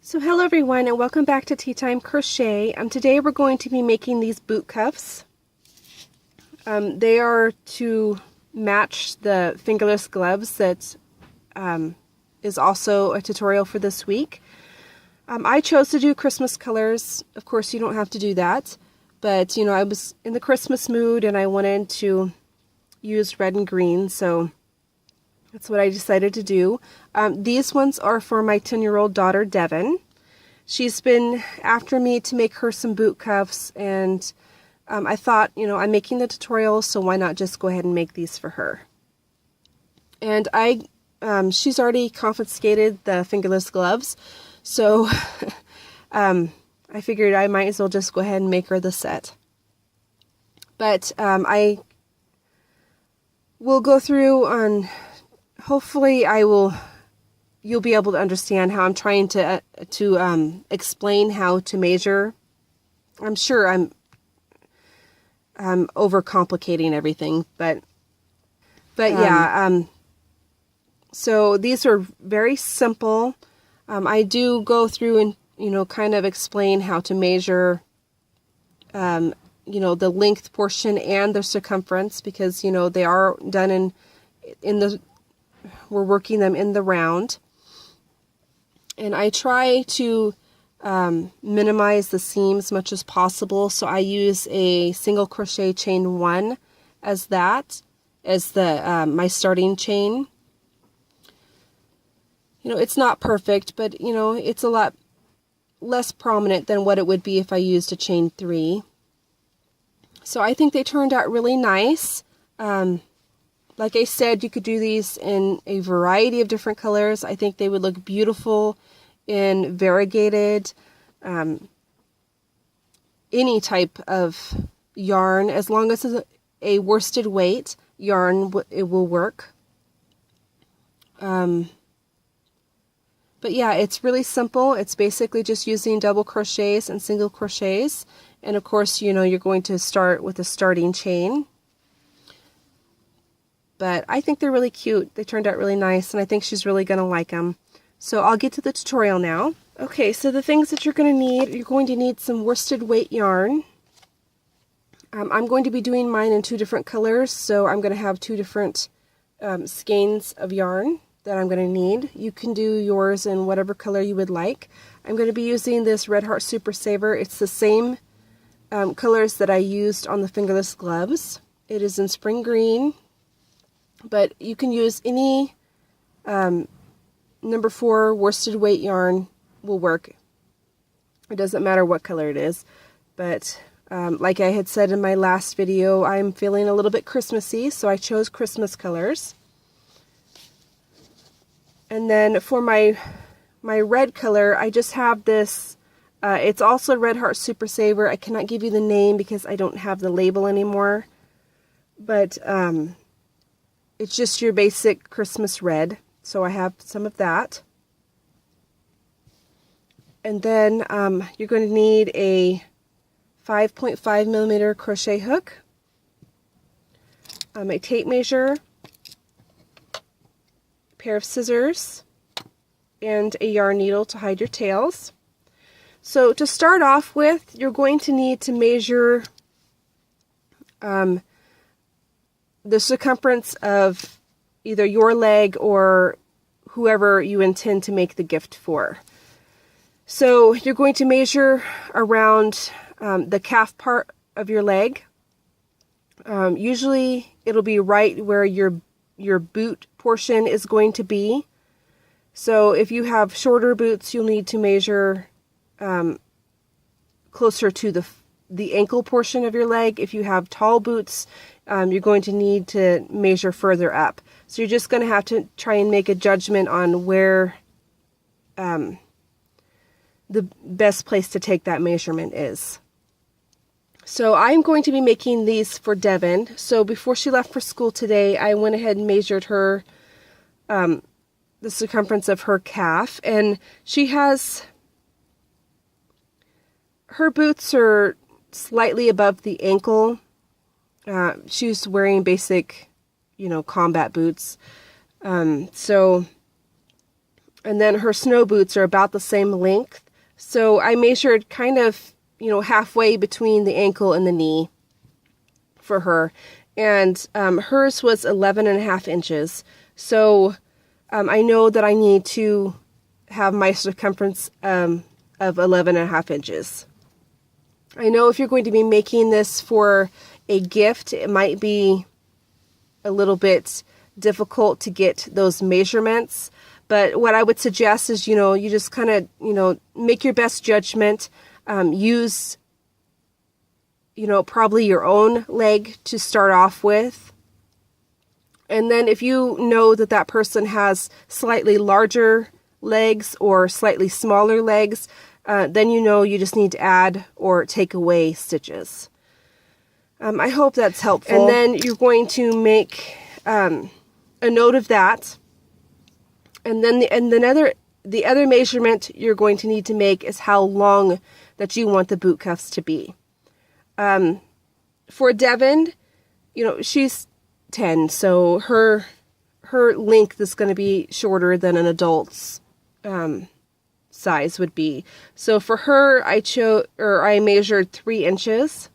So hello everyone and welcome back to Tea Time Crochet. Today we're going to be making these boot cuffs. They are to match the fingerless gloves that is also a tutorial for this week. I chose to do Christmas colors. Of course you don't have to do that, but you know, I was in the Christmas mood and I wanted to use red and green, so that's what I decided to do. These ones are for my 10-year-old daughter, Devin. She's been after me to make her some boot cuffs, and I thought, you know, I'm making the tutorial, so why not just go ahead and make these for her. And she's already confiscated the fingerless gloves, so I figured I might as well just go ahead and make her the set. But I will go through on... Hopefully you'll be able to understand how I'm trying to explain how to measure. I'm sure I'm overcomplicating everything, but yeah, so these are very simple. I do go through and, you know, kind of explain how to measure, you know, the length portion and the circumference, because, you know, they are done we're working them in the round. And I try to minimize the seam as much as possible, so I use a single crochet chain 1 as the my starting chain. You know, it's not perfect, but you know, it's a lot less prominent than what it would be if I used a chain 3. So I think they turned out really nice. Like I said, you could do these in a variety of different colors. I think they would look beautiful in variegated, any type of yarn. As long as it's a worsted weight yarn, it will work. But yeah, it's really simple. It's basically just using double crochets and single crochets. And of course, you know, you're going to start with a starting chain. But I think they're really cute. They turned out really nice, and I think she's really going to like them. So I'll get to the tutorial now. Okay, so the things that you're going to need some worsted weight yarn. I'm going to be doing mine in 2 different colors, so I'm going to have 2 different skeins of yarn that I'm going to need. You can do yours in whatever color you would like. I'm going to be using this Red Heart Super Saver. It's the same colors that I used on the fingerless gloves. It is in spring green. But you can use any number 4 worsted weight yarn will work. It doesn't matter what color it is. But like I had said in my last video, I'm feeling a little bit Christmassy, so I chose Christmas colors. And then for my red color, I just have this, it's also Red Heart Super Saver. I cannot give you the name because I don't have the label anymore. But it's just your basic Christmas red, so I have some of that. And then you're going to need a 5.5 millimeter crochet hook, a tape measure, a pair of scissors, and a yarn needle to hide your tails. So to start off with, you're going to need to measure the circumference of either your leg or whoever you intend to make the gift for. So you're going to measure around the calf part of your leg. Usually it'll be right where your boot portion is going to be. So if you have shorter boots, you'll need to measure closer to the ankle portion of your leg. If you have tall boots, you're going to need to measure further up. So you're just going to have to try and make a judgment on where the best place to take that measurement is. So I'm going to be making these for Devin. So before she left for school today, I went ahead and measured her, the circumference of her calf. And she has, her boots are slightly above the ankle. She's wearing basic, you know, combat boots. So And then her snow boots are about the same length. So I measured kind of, halfway between the ankle and the knee for her. And hers was 11.5 inches. So I know that I need to have my circumference of 11.5 inches. I know if you're going to be making this for a gift, it might be a little bit difficult to get those measurements. But what I would suggest is, you just kind of, make your best judgment. Use, probably your own leg to start off with. And then if you know that that person has slightly larger legs or slightly smaller legs, then you just need to add or take away stitches. I hope that's helpful. And then you're going to make a note of that. And then the other measurement you're going to need to make is how long that you want the boot cuffs to be. For Devin, she's 10, so her length is going to be shorter than an adult's size would be. So for her, I measured 3 inches.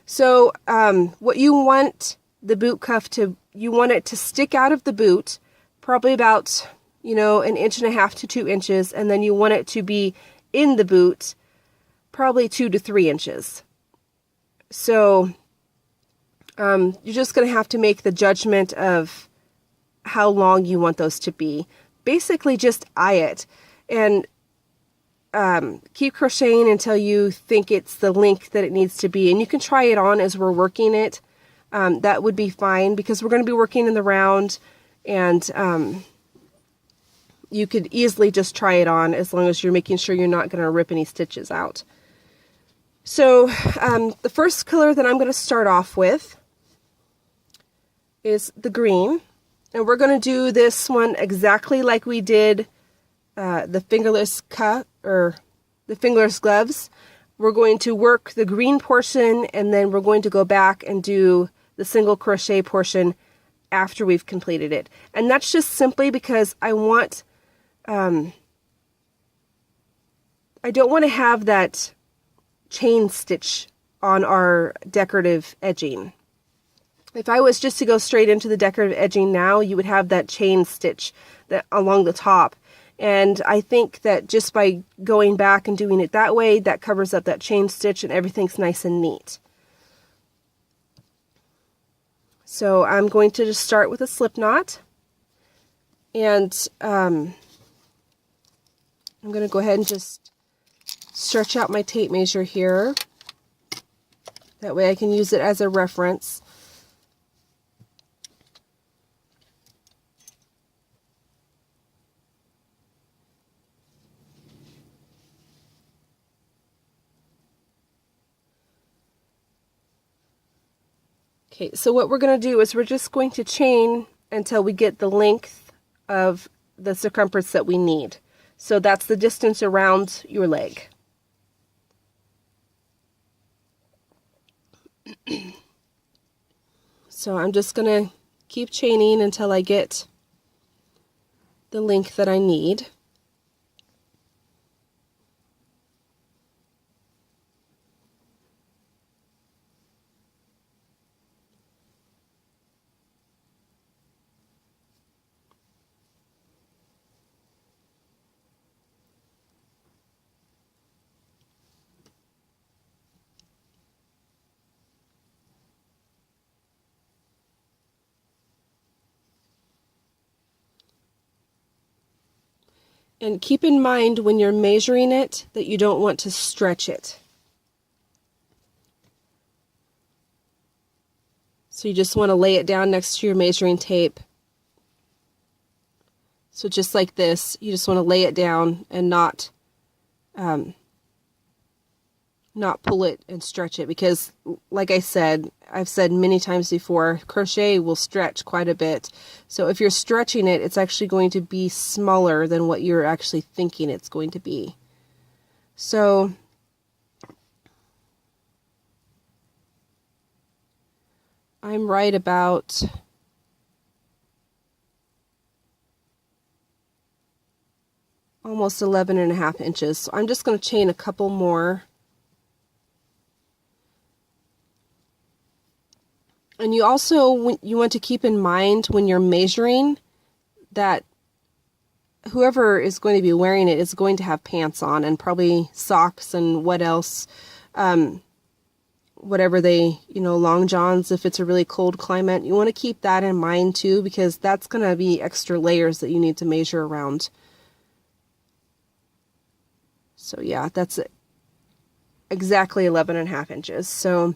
So what you want the boot cuff you want it to stick out of the boot, probably about 1.5 to 2 inches, and then you want it to be in the boot, probably 2 to 3 inches. So you're just going to have to make the judgment of how long you want those to be. Basically, just eye it and keep crocheting until you think it's the length that it needs to be. And you can try it on as we're working it. That would be fine because we're going to be working in the round, and you could easily just try it on as long as you're making sure you're not going to rip any stitches out. So the first color that I'm going to start off with is the green. And we're going to do this one exactly like we did the fingerless cut or the fingerless gloves. We're going to work the green portion, and then we're going to go back and do the single crochet portion after we've completed it. And that's just simply because I want, I don't want to have that chain stitch on our decorative edging. If I was just to go straight into the decorative edging now, you would have that chain stitch along the top. And I think that just by going back and doing it that way, that covers up that chain stitch and everything's nice and neat. So I'm going to just start with a slip knot. And I'm going to go ahead and just stretch out my tape measure here. That way I can use it as a reference. Okay, so what we're going to do is we're just going to chain until we get the length of the circumference that we need. So that's the distance around your leg. So I'm just going to keep chaining until I get the length that I need. And keep in mind when you're measuring it that you don't want to stretch it. So you just want to lay it down next to your measuring tape. So just like this, you just want to lay it down and not pull it and stretch it, because like I've said many times before, crochet will stretch quite a bit. So if you're stretching it, it's actually going to be smaller than what you're actually thinking it's going to be. So I'm right about almost 11.5 inches. So I'm just going to chain a couple more. And you also, you want to keep in mind when you're measuring that whoever is going to be wearing it is going to have pants on and probably socks and what else, whatever they, long johns if it's a really cold climate. You want to keep that in mind too, because that's going to be extra layers that you need to measure around. So yeah, that's exactly 11.5 inches. So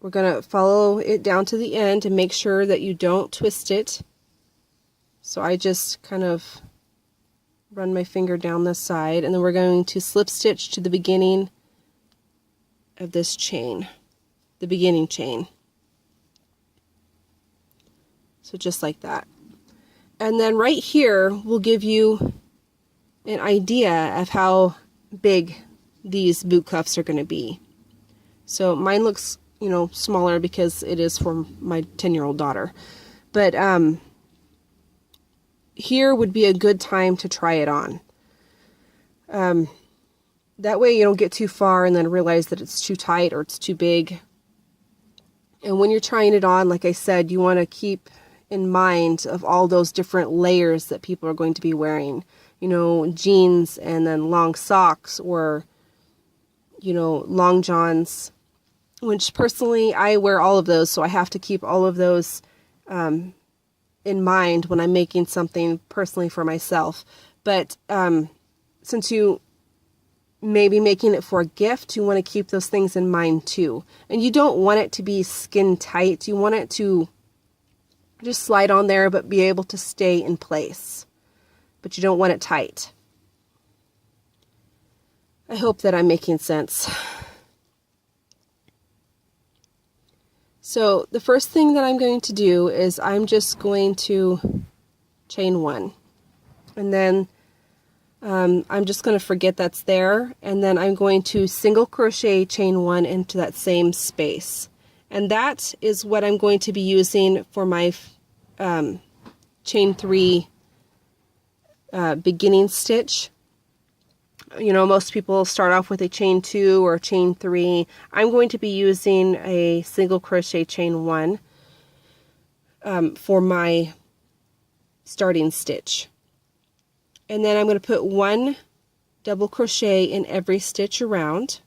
we're going to follow it down to the end and make sure that you don't twist it. So I just kind of run my finger down this side, and then we're going to slip stitch to the beginning of this chain, the beginning chain. So just like that. And then right here will give you an idea of how big these boot cuffs are going to be. So mine looks, smaller because it is for my 10-year-old daughter. But here would be a good time to try it on. That way you don't get too far and then realize that it's too tight or it's too big. And when you're trying it on, like I said, you want to keep in mind of all those different layers that people are going to be wearing. Jeans and then long socks, or, long johns, which personally I wear all of those, so I have to keep all of those in mind when I'm making something personally for myself. But since you may be making it for a gift, you want to keep those things in mind too. And you don't want it to be skin tight. You want it to just slide on there but be able to stay in place. But you don't want it tight. I hope that I'm making sense. So the first thing that I'm going to do is I'm just going to chain one. And then I'm just going to forget that's there. And then I'm going to single crochet chain one into that same space. And that is what I'm going to be using for my chain 3 beginning stitch. Most people start off with a chain 2 or a chain 3. I'm going to be using a single crochet chain 1 for my starting stitch. And then I'm going to put 1 double crochet in every stitch around.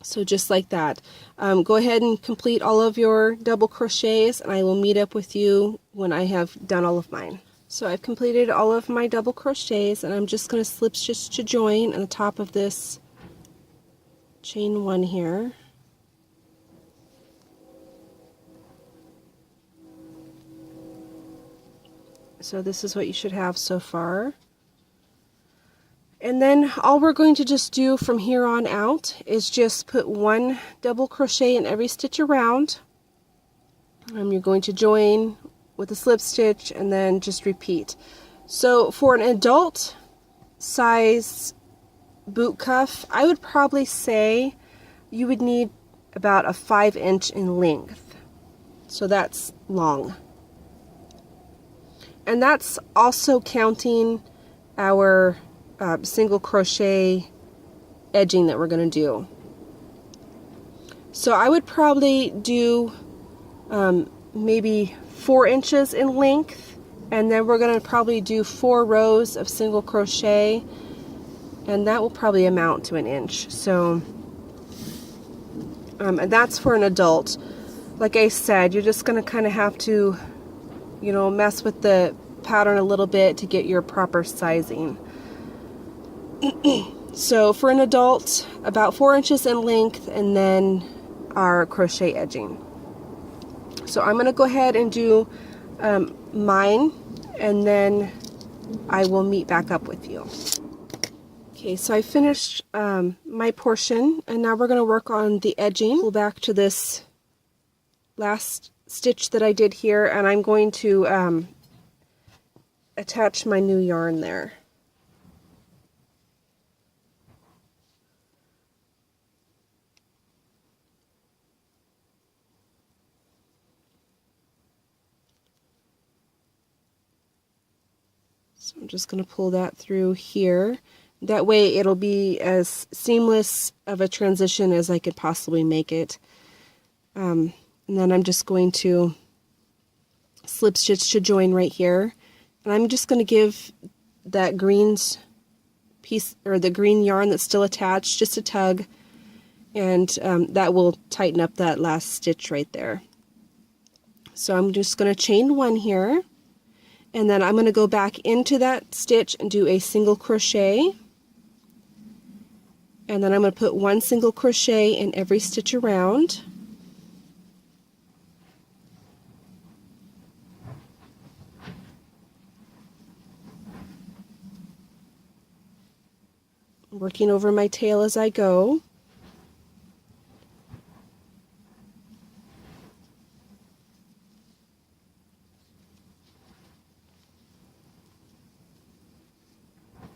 So just like that. Go ahead and complete all of your double crochets, and I will meet up with you when I have done all of mine. So I've completed all of my double crochets, and I'm just going to slip stitch to join on the top of this chain 1 here. So this is what you should have so far. And then all we're going to just do from here on out is just put 1 double crochet in every stitch around. You're going to join with a slip stitch and then just repeat. So for an adult size boot cuff, I would probably say you would need about a 5-inch in length. So that's long. And that's also counting our single crochet edging that we're going to do. So I would probably do maybe 4 inches in length, and then we're going to probably do 4 rows of single crochet, and that will probably amount to 1 inch. So and that's for an adult. Like I said, you're just going to kind of have to mess with the pattern a little bit to get your proper sizing. So for an adult, about 4 inches in length, and then our crochet edging. So I'm going to go ahead and do mine, and then I will meet back up with you. Okay, so I finished my portion, and now we're going to work on the edging. Pull back to this last stitch that I did here, and I'm going to attach my new yarn there. So I'm just going to pull that through here. That way it'll be as seamless of a transition as I could possibly make it. And then I'm just going to slip stitch to join right here. And I'm just going to give that green piece, or the green yarn that's still attached, just a tug, and that will tighten up that last stitch right there. So I'm just going to chain one here, and then I'm going to go back into that stitch and do a single crochet, and then I'm going to put one single crochet in every stitch around. Working over my tail as I go.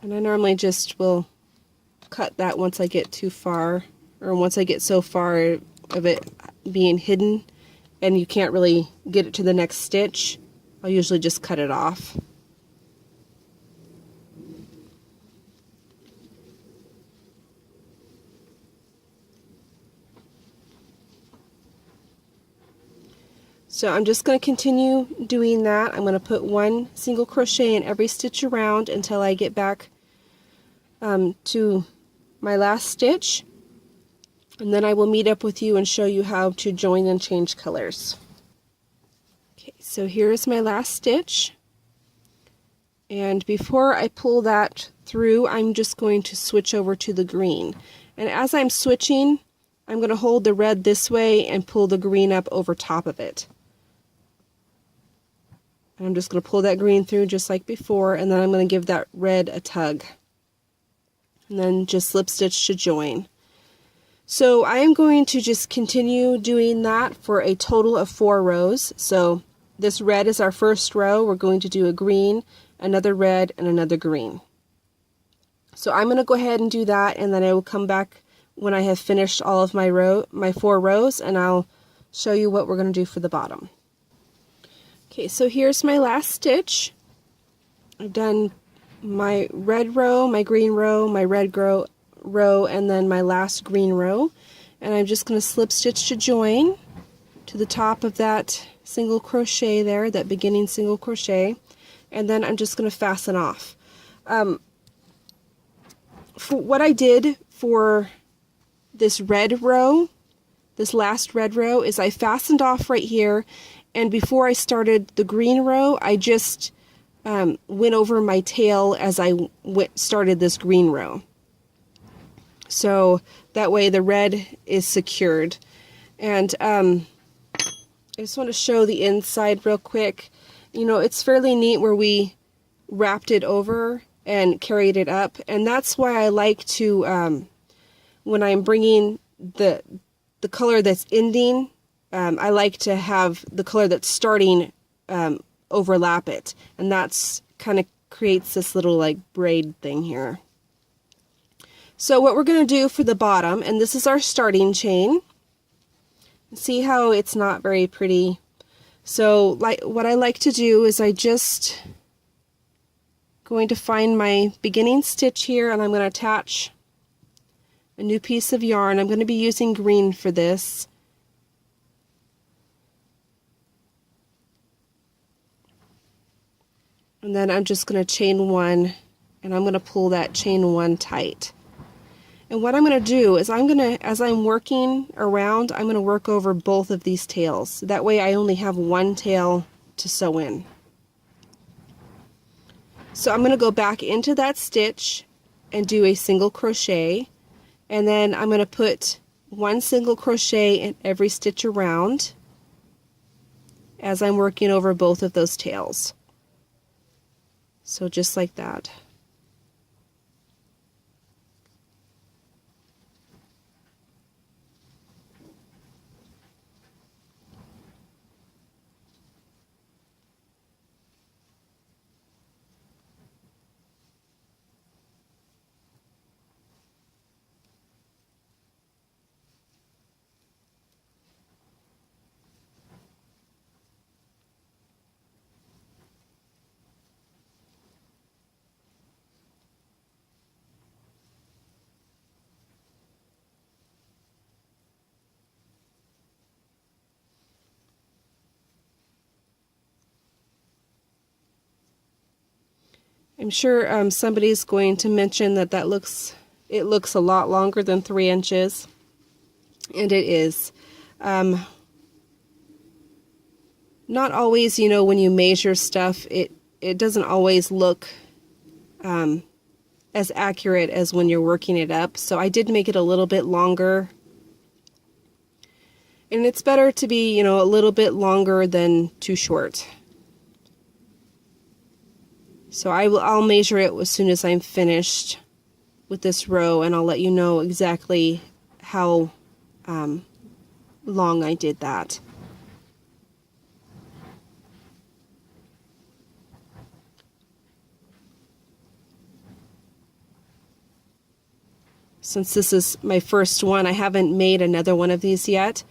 And I normally just will cut that once I get too far, or once I get so far of it being hidden and you can't really get it to the next stitch. I'll usually just cut it off. So I'm just going to continue doing that. I'm going to put one single crochet in every stitch around until I get back to my last stitch, and then I will meet up with you and show you how to join and change colors. Okay, so here's my last stitch, and before I pull that through, I'm just going to switch over to the green. And as I'm switching, I'm going to hold the red this way and pull the green up over top of it. And I'm just going to pull that green through just like before, and then I'm going to give that red a tug. And then just slip stitch to join. So I am going to just continue doing that for a total of 4 rows. So this red is our first row. We're going to do a green, another red, and another green. So I'm going to go ahead and do that, and then I will come back when I have finished all of my 4 rows, and I'll show you what we're going to do for the bottom. Okay, so here's my last stitch. I've done my red row, my green row, my red row, and then my last green row. And I'm just going to slip stitch to join to the top of that single crochet there, that beginning single crochet, and then I'm just going to fasten off. For what I did for this red row, this last red row, is I fastened off right here, and before I started the green row, I just went over my tail as I started this green row. So that way the red is secured. And I just want to show the inside real quick. You know, it's fairly neat where we wrapped it over and carried it up, and that's why I like to, when I'm bringing the color that's ending, I like to have the color that's starting overlap it, and that's kind of creates this little like braid thing here. So what we're going to do for the bottom, and this is our starting chain. See how it's not very pretty? So like what I like to do is I just going to find my beginning stitch here, and I'm going to attach a new piece of yarn. I'm going to be using green for this. And then I'm just going to chain one, and I'm going to pull that chain one tight. And what I'm going to do is as I'm working around, I'm going to work over both of these tails. That way I only have one tail to sew in. So I'm going to go back into that stitch and do a single crochet, and then I'm going to put one single crochet in every stitch around as I'm working over both of those tails. So just like that. I'm sure somebody's going to mention that it looks a lot longer than 3 inches, and it is. Not always, you know, when you measure stuff, it doesn't always look as accurate as when you're working it up. So I did make it a little bit longer. And it's better to be, you know, a little bit longer than too short. So I'll measure it as soon as I'm finished with this row, and I'll let you know exactly how long I did that. Since this is my first one, I haven't made another one of these yet.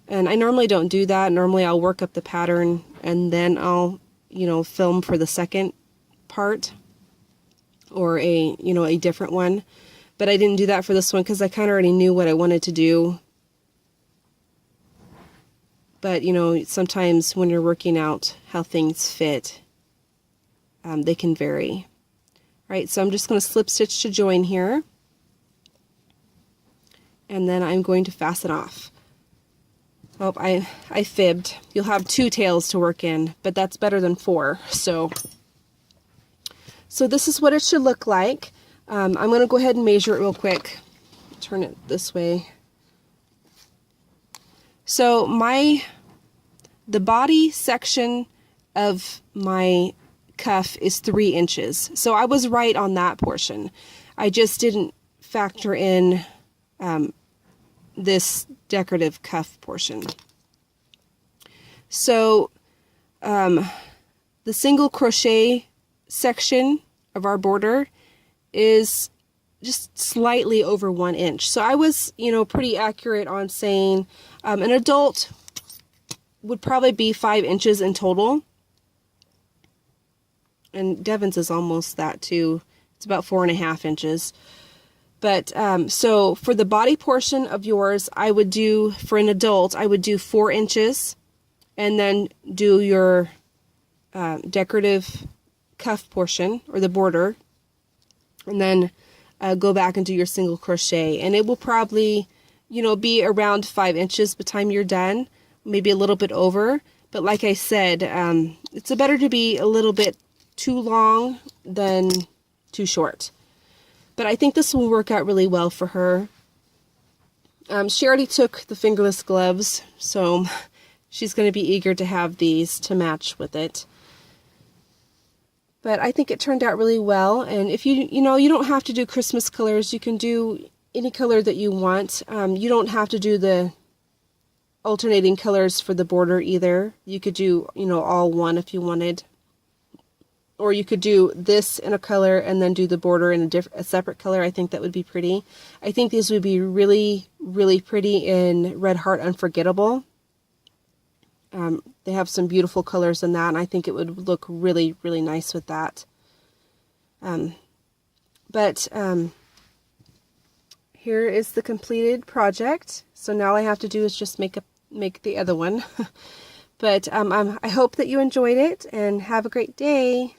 And I normally don't do that. Normally I'll work up the pattern and then I'll, you know, film for the second part or a different one. But I didn't do that for this one because I kind of already knew what I wanted to do. But, you know, sometimes when you're working out how things fit, they can vary. All right, so I'm just going to slip stitch to join here. And then I'm going to fasten off. Oh, I fibbed. You'll have 2 tails to work in, but that's better than 4. So this is what it should look like. I'm going to go ahead and measure it real quick. Turn it this way. So the body section of my cuff is 3 inches. So I was right on that portion. I just didn't factor in this decorative cuff portion. So the single crochet section of our border is just slightly over 1 inch. So I was, you know, pretty accurate on saying an adult would probably be 5 inches in total. And Devin's is almost that too. It's about 4.5 inches. But so for the body portion of yours, I would do, for an adult, I would do 4 inches and then do your decorative cuff portion or the border, and then go back and do your single crochet. And it will probably, you know, be around 5 inches by the time you're done, maybe a little bit over. But like I said, it's better to be a little bit too long than too short. But I think this will work out really well for her. She already took the fingerless gloves, so she's going to be eager to have these to match with it. But I think it turned out really well. And if you don't have to do Christmas colors. You can do any color that you want. You don't have to do the alternating colors for the border either. You could do, you know, all one if you wanted. Or you could do this in a color and then do the border in a separate color. I think that would be pretty. I think these would be really, really pretty in Red Heart Unforgettable. They have some beautiful colors in that, and I think it would look really, really nice with that. Here is the completed project. So now all I have to do is just make the other one. But I hope that you enjoyed it, and have a great day.